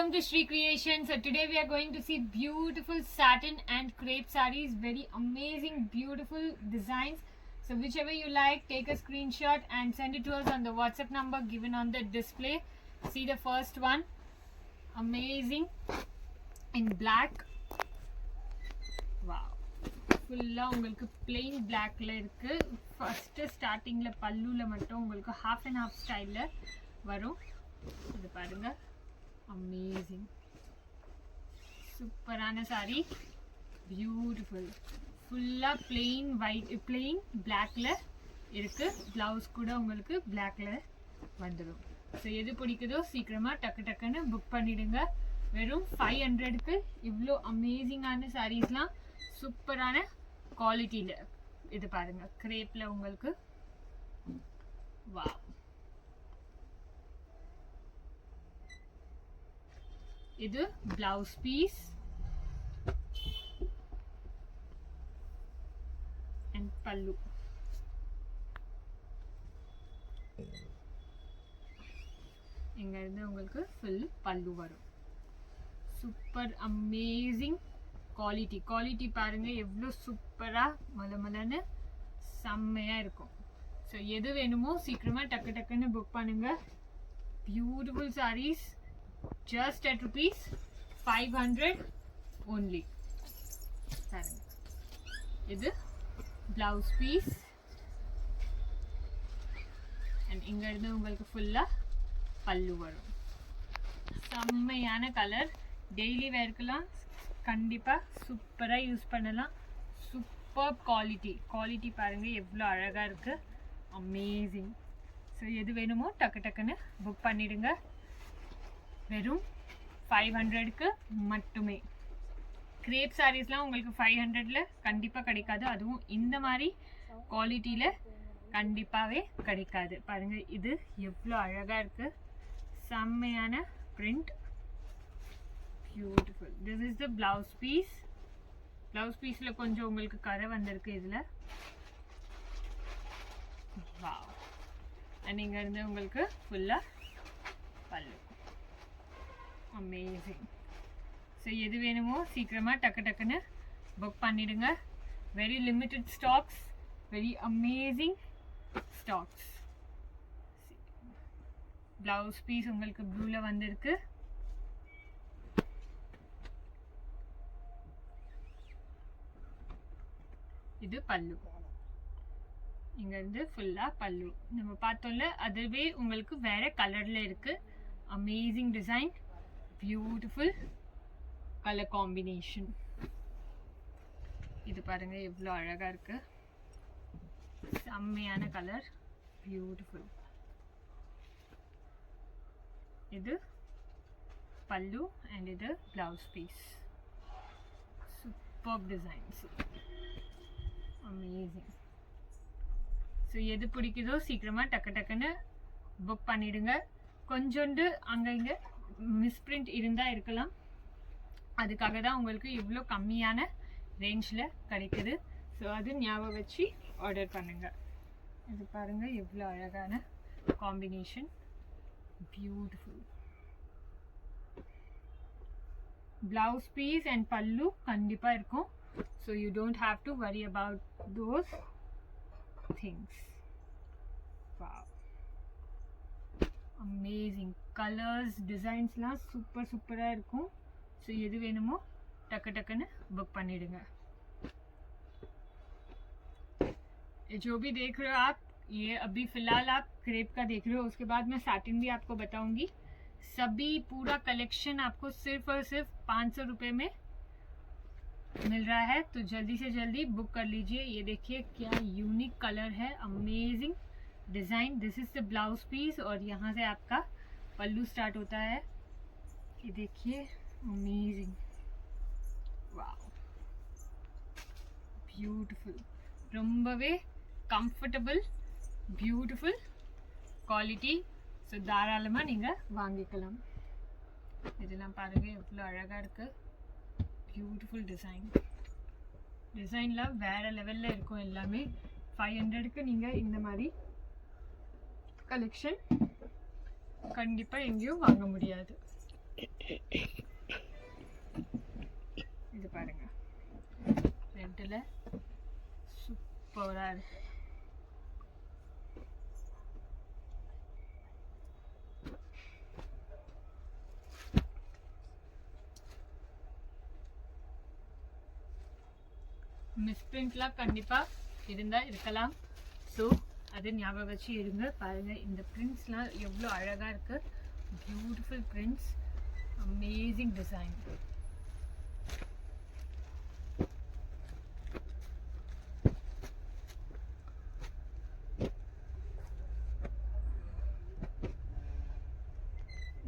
Welcome to Shri Creation. So today we are going to see beautiful satin and crepe sarees. Very amazing, beautiful designs. So whichever you like, take a screenshot and send it to us on the WhatsApp number given on the display. See the first one. Amazing. In black. Wow. Full-ஆ உங்களுக்கு plain blackல இருக்கு. First startingல பல்லுல மட்டும் உங்களுக்கு half and half styleல வரும். இது பாருங்க. Amazing. Superana saree. Beautiful. Full-ஆ plain white, plain blackல இருக்கு. Blouse கூட உங்களுக்கு blackல வந்துரும். So எது பிடிக்குதோ சீக்கிரமா டக்கு டக்குன்னு புக் பண்ணிடுங்க. வெறும் 500க்கு இவ்ளோ அமேசிங்கான சாரீஸ்லாம் சூப்பரான குவாலிட்டில. இது பாருங்க கிரேப்ல உங்களுக்கு வாவ். இது blouse piece and pallu. இங்க இருந்து உங்களுக்கு full pallu வரும். சூப்பர் அமேசிங் குவாலிட்டி பாருங்க எவ்வளோ சூப்பரா மலமலன்னு செம்மையா இருக்கும். ஸோ எது வேணுமோ சீக்கிரமா டக்கு டக்குன்னு புக் பண்ணுங்க. Beautiful saris just at rupees 500 only. பாருங்க இது பிளவுஸ் பீஸ் அண்ட் இங்க இருந்து உங்களுக்கு ஃபுல்லா பல்லு வரும். செம்மையான கலர், டெய்லி வேர்க்கெல்லாம் கண்டிப்பா சூப்பரா யூஸ் பண்ணலாம். சூப்பர் குவாலிட்டி பாருங்க எவ்வளோ அழகா இருக்கு. அமேசிங். ஸோ எது வேணுமோ டக்கு டக்குன்னு புக் பண்ணிடுங்க. வெறும் 500க்கு மட்டுமே. கிரேப் சாரீஸ்லாம் உங்களுக்கு 500ல கண்டிப்பா கிடைக்காது. அதுவும் இந்த மாதிரி குவாலிட்டியில கண்டிப்பாவே கிடைக்காது. பாருங்க இது எவ்வளோ அழகா இருக்கு. செம்மையான print. Beautiful. This is the blouse piece. Blouse pieceல கொஞ்சம் உங்களுக்கு கரை வந்திருக்கு இதுல. Wow. And இங்க இருந்து உங்களுக்கு ஃபுல்லா பல்லு. Amazing. So எது வேணுமோ சீக்கிரமா டக்கு டக்குன்னு புக் பண்ணிடுங்க. Very limited stocks. Very amazing stocks. Blouse piece உங்களுக்கு ப்ளூல வந்திருக்கு. இது பல்லு. இங்க இருந்து ஃபுல்லா பல்லு நம்ம பார்த்தோம்ல, அதுவே உங்களுக்கு வேற கலர்ல இருக்கு. Amazing design, beautiful colour combination. இது பாருங்க எவ்வளோ அழகா இருக்கு. செம்மையான கலர், பியூட்டிஃபுல். இது பல்லு அண்ட் இது blouse piece. Super designs. Amazing. So எது பிடிக்குதோ சீக்கிரமா டக்கு டக்குன்னு புக் பண்ணிடுங்க. கொஞ்சோண்டு அங்கே இங்கே மிஸ்பிரிண்ட் இருந்தால் இருக்கலாம். அதுக்காக தான் உங்களுக்கு இவ்வளோ கம்மியான ரேஞ்சில் கிடைக்குது. ஸோ அது ஞாபகம் வச்சு ஆர்டர் பண்ணுங்க. இது பாருங்க எவ்வளோ அழகான combination. Beautiful. Blouse piece and pallu கண்டிப்பாக இருக்கும். So you don't have to worry about those things. Wow. Amazing colors, designs la super ah irukum. So எது வேணுமோ டக்கு டக்குன்னு புக் பண்ணிடுங்க. जो भी देख रहे हो आप, ये अभी फिलहाल आप क्रेप का देख रहे हो. उसके बाद मैं सैटिन भी आपको बताऊंगी. सभी पूरा कलेक्शन आपको सिर्फ और सिर्फ 500 रुपये में मिल रहा है. तो जल्दी से जल्दी बुक कर लीजिए. ये देखिए क्या यूनिक कलर है. Amazing design. This is the blouse piece और यहाँ से आपका पल्लू स्टार्ट होता है. ये देखिए अमेजिंग. वाव, ब्यूटिफुल. ரொம்பவே கம்ஃபர்டபுள், பியூட்டிஃபுல் குவாலிட்டி. ஸோ தாராளமாக நீங்கள் வாங்கிக்கலாம். இதெல்லாம் பாருங்க எவ்வளோ அழகாக இருக்குது. பியூட்டிஃபுல் டிசைனில் வேறு லெவலில் இருக்கும் எல்லாமே. 500க்கு நீங்கள் இந்த மாதிரி கலெக்ஷன் கண்டிப்பாக எங்கேயும் வாங்க முடியாது. இது பாருங்க, ரெட்டில் சூப்பராக இருக்கு. மிஸ்பிரிண்ட்லாம் கண்டிப்பாக இருந்தால் இருக்கலாம். ஸோ அது ஞாபகம் வச்சு இருங்க. பாருங்கள், இந்த பிரிண்ட்ஸ்லாம் எவ்வளோ அழகாக இருக்குது. Beautiful prints, amazing design.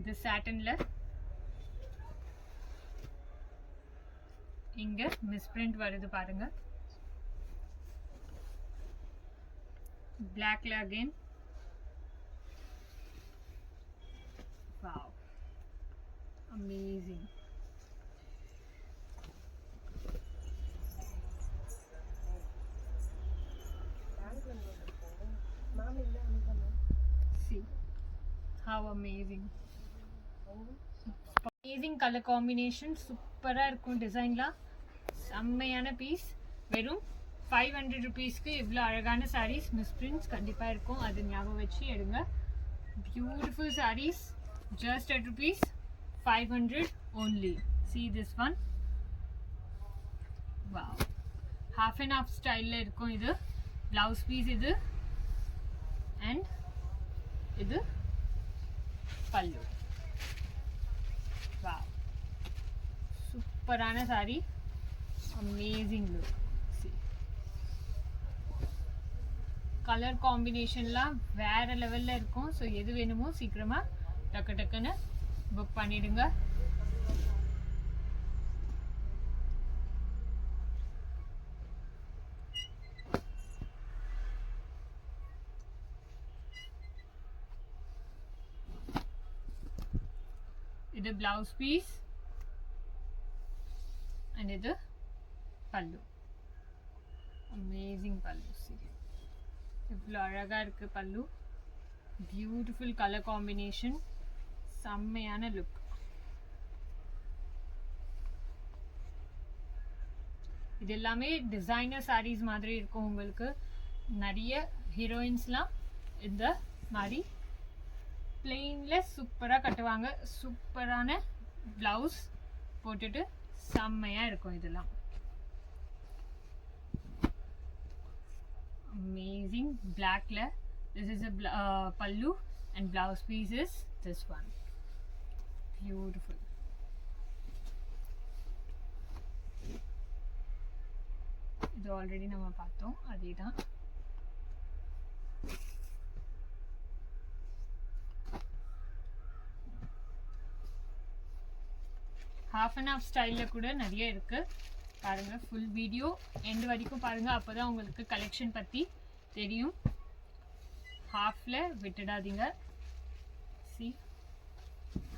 இது சாட்டன்ல இங்க மிஸ்பிரிண்ட் வருது பாருங்க. பிளாக்ல again. Wow, amazing. See how amazing. Amazing colour combination, சூப்பராக இருக்கும். டிசைன்லாம் செம்மையான பீஸ். வெறும் 500 rupeesக்கு இவ்வளோ அழகான சாரீஸ் மிஸ்பிரிண்ட்ஸ் கண்டிப்பாக இருக்கும். அது ஞாபகம் வச்சு எடுங்க. Beautiful saris just at rupees 500 only. See this one. Wow, half and half ஸ்டைலில் இருக்கும். இது ப்ளவுஸ் பீஸ், இது அண்ட் இது பல்லு. Wow, சூப்பரான சாரி, அமேசிங் லுக். கலர் காம்பினேஷன்லாம் வேற லெவலில் இருக்கும். ஸோ எது வேணுமோ சீக்கிரமாக டக்கு டக்குன்னு புக் பண்ணிடுங்க. இது பிளவுஸ் பீஸ் அண்ட் இது பல்லு. அமேசிங் பல்லு. இவ்வளோ அழகாக இருக்குது பல்லு. பியூட்டிஃபுல் கலர் காம்பினேஷன், செம்மையான லுக். இது எல்லாமே டிசைனர் சாரீஸ் மாதிரி இருக்கும். உங்களுக்கு நிறைய ஹீரோயின்ஸ்லாம் இந்த மாதிரி பிளெயினில் சூப்பராக கட்டுவாங்க. சூப்பரான ப்ளவுஸ் போட்டுட்டு செம்மையாக இருக்கும். இதெல்லாம் amazing. Blackல this is a pallu and blouse piece is this one. Beautiful. இது ஆல்ரெடி நம்ம பார்த்தோம், அதே தான். ஹாஃப் அண்ட் ஹாஃப் ஸ்டைலில் கூட நிறைய இருக்குது. பாருங்கள், ஃபுல் வீடியோ எண்டு வரைக்கும் பாருங்கள். அப்போ தான் உங்களுக்கு கலெக்ஷன் பற்றி தெரியும். ஹாஃபில் விட்டுடாதீங்க. See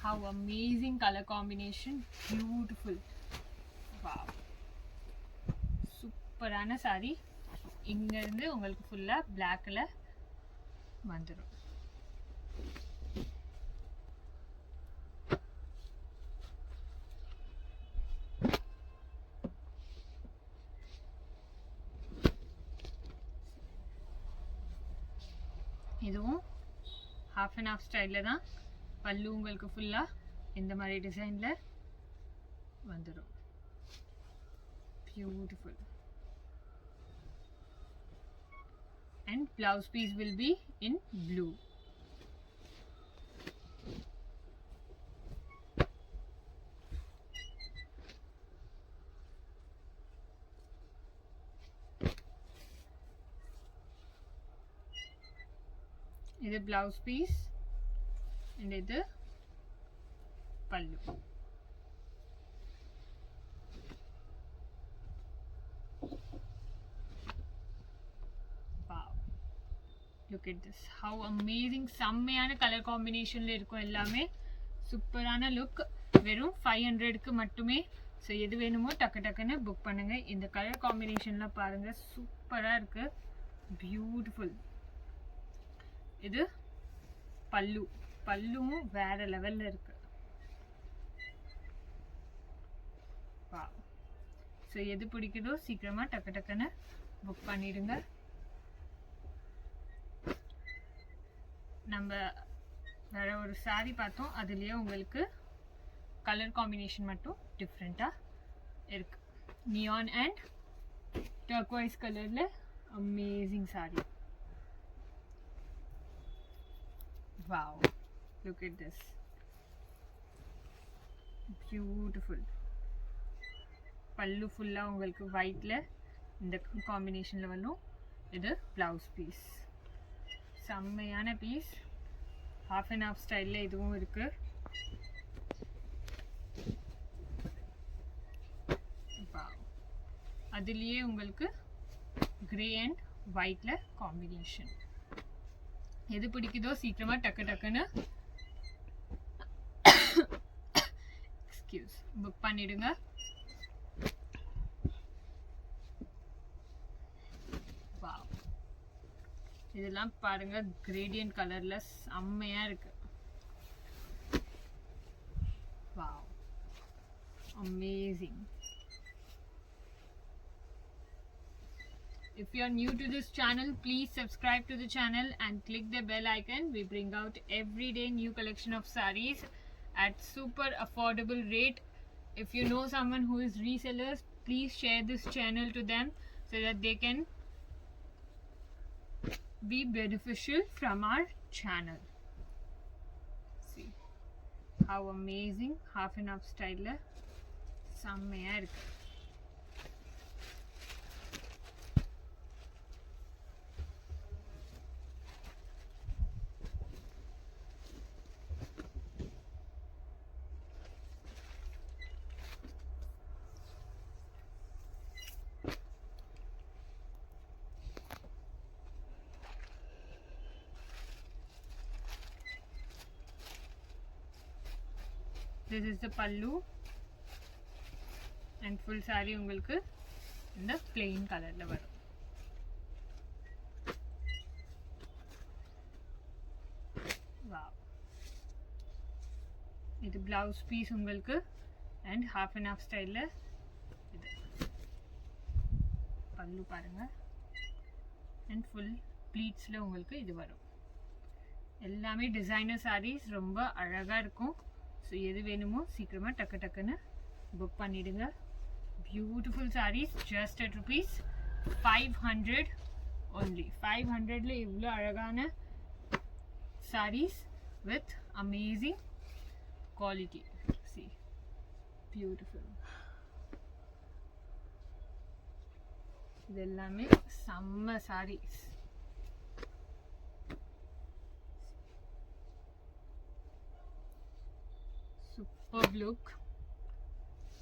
how amazing color combination, beautiful. Wow, சூப்பரான சாரி. இங்கேருந்து உங்களுக்கு ஃபுல்லாக பிளாக்கில் வந்துடும். இதுவும் ஹாஃப் அண்ட் ஹாஃப் ஸ்டைலில் தான். பல்லு உங்களுக்கு ஃபுல்லாக இந்த மாதிரி டிசைனில் வந்துடும். Beautiful. And blouse piece will be in blue. இது ப்ளவுஸ் பீஸ் அண்ட் இது pallu. Wow, look at this, how amazing. செம்மையான கலர் காம்பினேஷனில் இருக்கும். எல்லாமே சூப்பரான லுக். வெறும் 500க்கு மட்டுமே. ஸோ எது வேணுமோ டக்கு டக்குன்னு புக் பண்ணுங்கள். இந்த கலர் காம்பினேஷன்லாம் பாருங்கள், சூப்பராக இருக்குது. பியூட்டிஃபுல். இது பல்லு. பல்லுவும் வேற லெவலில் இருக்கு. ஸோ எது பிடிக்குதோ சீக்கிரமாக டக்கு டக்குன்னு புக் பண்ணிடுங்க. நம்ம வேற ஒரு saree பார்த்தோம், அதுலேயே உங்களுக்கு கலர் காம்பினேஷன் மட்டும் டிஃப்ரெண்ட்டாக இருக்கு. நியான் அண்ட் டர்க்வைஸ் கலரில் amazing saree. Wow, look at this, beautiful. பல்லு ஃபுல்லாக உங்களுக்கு ஒயிட்டில் இந்த காம்பினேஷனில் வரும். இது ப்ளவுஸ் பீஸ், செம்மையான பீஸ். ஹாஃப் அண்ட் ஹாஃப் ஸ்டைலில் இதுவும் இருக்குது. அதுலேயே உங்களுக்கு கிரே அண்ட் ஒயிட்டில் காம்பினேஷன். எது பிடிக்குதோ சீக்கிரமாக டக்கு டக்குன்னு புக் பண்ணிடுங்க. இதெல்லாம் பாருங்க, கிரேடியன்ட் கலர்ல செம்மையா இருக்கு. Wow, amazing. If you are new to this channel, please subscribe to the channel and click the bell icon. We bring out everyday new collection of sarees at super affordable rate. If you know someone who is resellers, please share this channel to them so that they can be beneficial from our channel. See how amazing half and half style la செம்மையா இருக்கு. This is the pallu and full saree உங்களுக்கு இந்த plain கலர்ல வரும். Wow, இது blouse piece உங்களுக்கு and half and half ஸ்டைல்ல. இது பல்லு பாருங்க and full pleatsல உங்களுக்கு இது வரும். எல்லாமே டிசைனர் sarees, ரொம்ப அழகா இருக்கும். ஸோ எது வேணுமோ சீக்கிரமாக டக்கு டக்குன்னு புக் பண்ணிடுங்க. Beautiful sarees just at ₹500 only. 500ல இவ்வளோ அழகான sarees with amazing quality. See, beautiful. இது எல்லாமே செம்ம sarees. Superb look.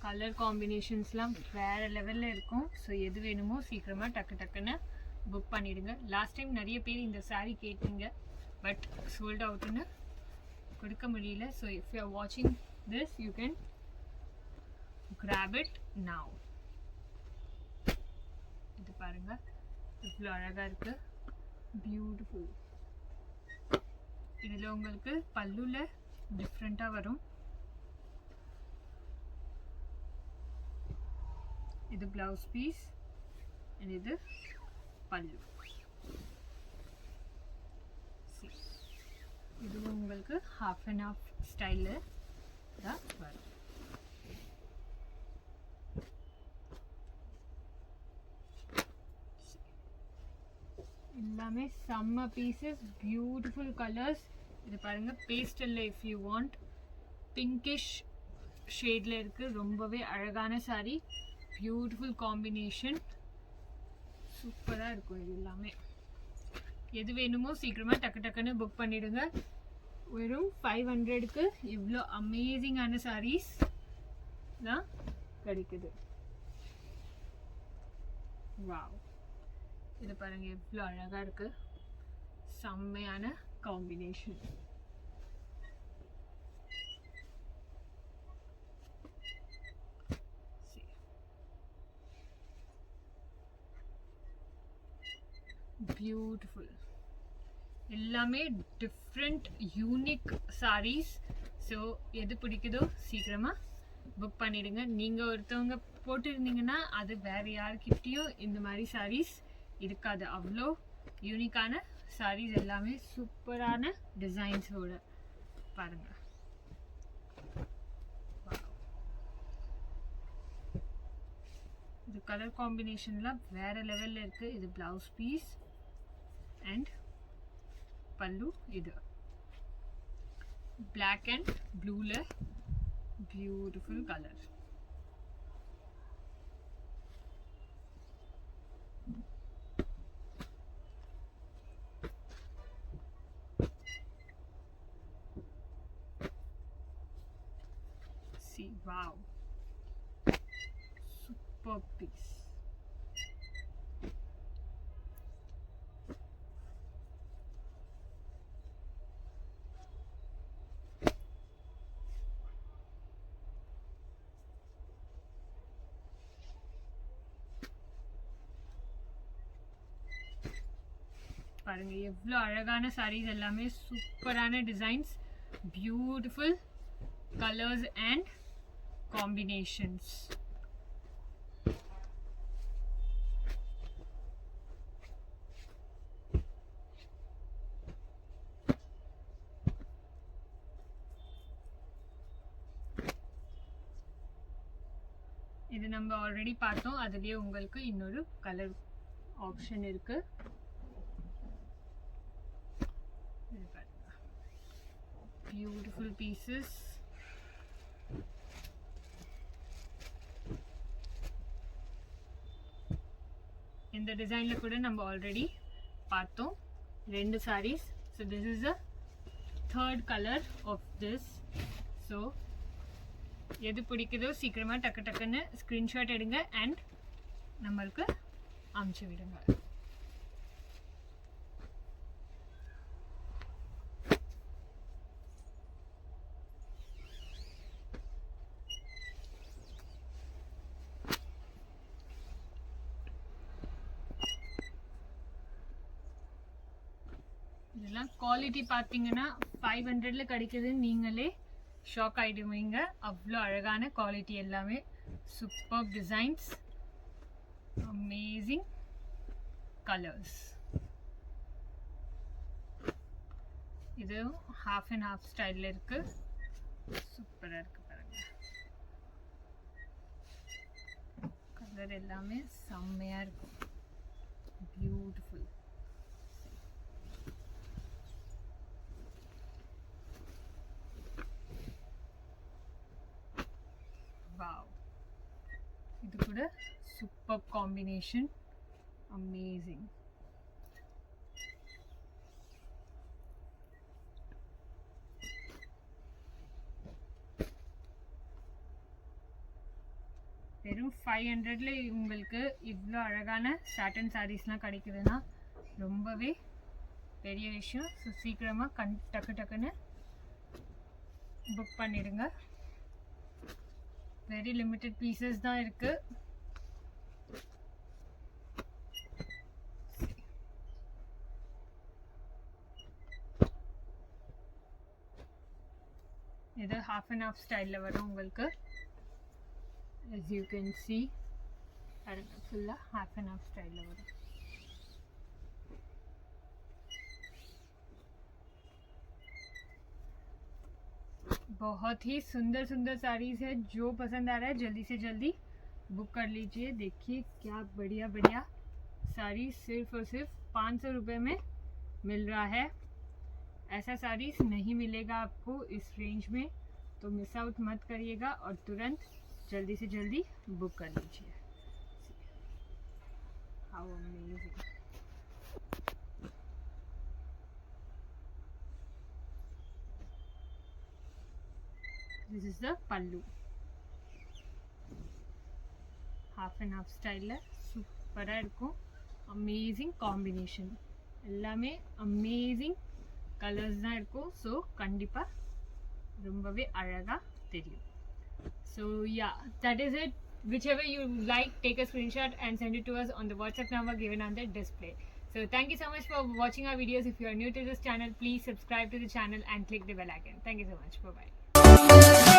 கலர் காம்பினேஷன்ஸ்லாம் வேறு லெவலில் இருக்கும். ஸோ எது வேணுமோ சீக்கிரமாக டக்கு டக்குன்னு புக் பண்ணிடுங்க. லாஸ்ட் டைம் நிறைய பேர் இந்த saree கேட்டீங்க, பட் சோல்ட் அவுட்டுன்னு கொடுக்க முடியல. ஸோ இஃப் யூ ஆர் வாட்சிங் this, you can graph it now. இது பாருங்கள், இவ்வளோ அழகாக இருக்குது, பியூட்டிஃபுல். இதில் உங்களுக்கு பல்லுவில் டிஃப்ரெண்ட்டாக வரும். இது blouse piece and இது பல்லு. இது உங்களுக்கு half and half ஸ்டைல்ல தான் வரும். எல்லாமே செம்ம பீசஸ், பியூட்டிஃபுல் கலர்ஸ். இது பாருங்க, பேஸ்டல்ல இஃப் யூ வாண்ட் பிங்கிஷ் ஷேட்ல இருக்கு. ரொம்பவே அழகான saree, பியூட்டிஃபுல் காம்பினேஷன், சூப்பராக இருக்கும். இது எல்லாமே எது வேணுமோ சீக்கிரமாக டக்கு டக்குன்னு புக் பண்ணிடுங்க. வெறும் 500க்கு இவ்வளோ அமேசிங்கான sarees தான் கிடைக்குது. வாவ், இது பாருங்க எவ்வளோ அழகாக இருக்கு, செம்மையான காம்பினேஷன். பியூட்டிஃபுல், எல்லாமே டிஃப்ரெண்ட் யூனிக் sarees. ஸோ எது பிடிக்குதோ சீக்கிரமாக புக் பண்ணிடுங்க. நீங்கள் ஒருத்தவங்க போட்டிருந்தீங்கன்னா அது வேறு யார்கிட்டயும் இந்த மாதிரி sarees இருக்காது. அவ்வளோ யூனிக்கான sarees எல்லாமே சூப்பரான டிசைன்ஸோட பாருங்க. இது கலர் காம்பினேஷன்லாம் வேற லெவல்ல இருக்கு. இது பிளவுஸ் பீஸ் அண்ட் பல்லு. இது black and blueல beautiful color. See, wow, super piece. பாருங்க எவ்வளோ அழகான sarees எல்லாமே சூப்பரான designs, beautiful colours and combinations. இது நம்ம ஆல்ரெடி பார்த்தோம். அதுலயே உங்களுக்கு இன்னொரு கலர் ஆப்ஷன் இருக்கு. Beautiful pieces. இந்த டிசைன்ல கூட நம்ம ஆல்ரெடி பார்த்தோம் ரெண்டு sarees. So this is the third color of this. So எது பிடிக்குதோ சீக்கிரமா டக்கு டக்குன்னு ஸ்கிரீன்ஷாட் எடுங்க அண்ட் நம்மளுக்கு அனுப்பிச்சு விடுங்க. இதெல்லாம் குவாலிட்டி பார்த்தீங்கன்னா 500ல கிடைக்குதுன்னு நீங்களே ஷாக் ஆகிடுவீங்க. அவ்வளோ அழகான குவாலிட்டி எல்லாமே. Super designs, amazing colours. இது ஹாஃப் அண்ட் ஹாஃப் ஸ்டைலில் இருக்கு. சூப்பராக இருக்கு பாருங்க. கலர் எல்லாமே செம்மையாக இருக்கும். பியூட்டிஃபுல். வாவ், இது கூட சூப்பர் காம்பினேஷன், அமேசிங். வெறும் 500ல உங்களுக்கு இவ்வளோ அழகான சாட்டன் சாரீஸ்லாம் கிடைக்குதுன்னா ரொம்பவே பெரிய விஷயம். ஸோ சீக்கிரமாக டக்கு டக்குன்னு புக் பண்ணிடுங்க. வெரி லிமிட்டட் பீசஸ் தான் இருக்கு. இது ஹாஃப் அண்ட் ஹாஃப் ஸ்டைலில் வரும் உங்களுக்கு. as you can see ஃபுல்லாக ஹாஃப் அண்ட் ஹாஃப் ஸ்டைலில் வரும். बहुत ही सुंदर सुंदर साड़ीज़ है. जो पसंद आ रहा है जल्दी से जल्दी बुक कर लीजिए. देखिए क्या बढ़िया बढ़िया साड़ी सिर्फ और सिर्फ 500 रुपये में मिल रहा है. ऐसा साड़ीज़ नहीं मिलेगा आपको इस रेंज में, तो मिस आउट मत करिएगा और तुरंत जल्दी से जल्दी बुक कर लीजिए. How amazing. This is the pallu. Half and half style சூப்பராக இருக்கும். அமேசிங் காம்பினேஷன், எல்லாமே அமேசிங் கலர்ஸ் தான் இருக்கும். ஸோ கண்டிப்பாக ரொம்பவே அழகாக தெரியும். So yeah, that is it. Whichever you like, take a screenshot and send it to us on the WhatsApp number given on the display. So thank you so much for watching our videos. If you are new to this channel, please subscribe to the channel and click the bell icon. Thank you so much. Bye bye.